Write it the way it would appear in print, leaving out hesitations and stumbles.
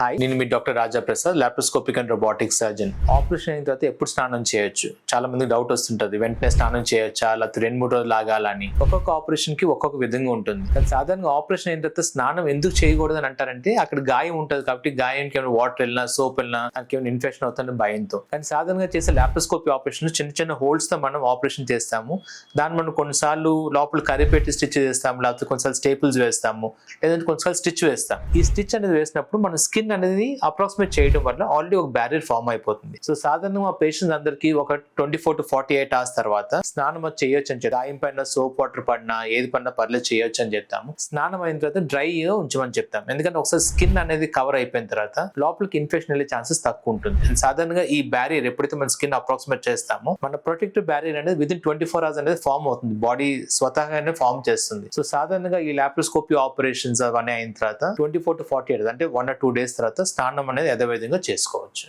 Hi, నేను మీ doctor Raja Prasad, laparoscopic and robotic surgeon. Operation అయిన తర్వాత ఎప్పుడు స్నానం చేయొచ్చు? చాలా మంది డౌట్ వస్తుంటది. వెంటనే స్నానం చేయొచ్చా, లేకపోతే 2-3 రోజులు ఆగాలని? ఒక్కొక్క ఆపరేషన్ కి ఒక్కొక్క విధంగా ఉంటుంది. కానీ సాధారణంగా ఆపరేషన్ అయిన తర్వాత స్నానం ఎందుకు చేయకూడదు అని అంటారంటే, అక్కడ గాయం ఉంటుంది కాబట్టి గాయానికి ఏమైనా వాటర్ వెళ్ళినా, సోప్ వెళ్ళినా దానికి ఏమైనా ఇన్ఫెక్షన్ అవుతుందని భయంతో. కానీ సాధారణంగా చేసే లాప్రోస్కోపీ ఆపరేషన్ చిన్న చిన్న హోల్స్ తో మనం ఆపరేషన్ చేస్తాము. దాన్ని మనం కొన్నిసార్లు లోపల కరిపెట్టి స్టిచ్ చేస్తాము, లేకపోతే కొన్నిసార్లు స్టేపుల్స్ వేస్తాము, లేదంటే కొన్నిసార్లు స్టిచ్ వేస్తాం. ఈ స్టిచ్ అనేది వేసినప్పుడు మన స్కిన్ అనేది అప్రాక్సిమేట్ చేయడం వల్ల ఆల్రెడీ ఒక బ్యారియర్ ఫామ్ అయిపోతుంది. సో సాధారణంగా మా పేషెంట్స్ అందరికి ఒక 24 to 48 hours తర్వాత స్నానం చేయొచ్చు అని చెప్తాం. గాయం పైన సోప్ వాటర్ పడినా ఏది పడినా పర్లేదు చేయొచ్చు అని చెప్తాము. స్నానం అయిన తర్వాత డ్రై ఉంచమని చెప్తాం. ఎందుకంటే ఒకసారి స్కిన్ అనేది కవర్ అయిపోయిన తర్వాత లోపలికి ఇన్ఫెక్షన్ వెళ్ళే ఛాన్సెస్ తక్కువ ఉంటుంది. అండ్ సాధారణంగా ఈ బ్యారియర్ ఎప్పుడైతే మన స్కిన్ అప్రాక్సిమేట్ చేస్తామో మన ప్రొటెక్టివ్ బ్యారియర్ అనేది విదిన్ 24 hours అనేది ఫామ్ అవుతుంది. బాడీ స్వతహాగానే ఫామ్ చేస్తుంది. సో సాధారణంగా ఈ లాప్రోస్కోపీ ఆపరేషన్స్ అవన్నీ అయిన తర్వాత 24 to 48 అంటే 1 or 2 days తర్వాత స్నానం అనేది యథావిధిగా చేసుకోవచ్చు.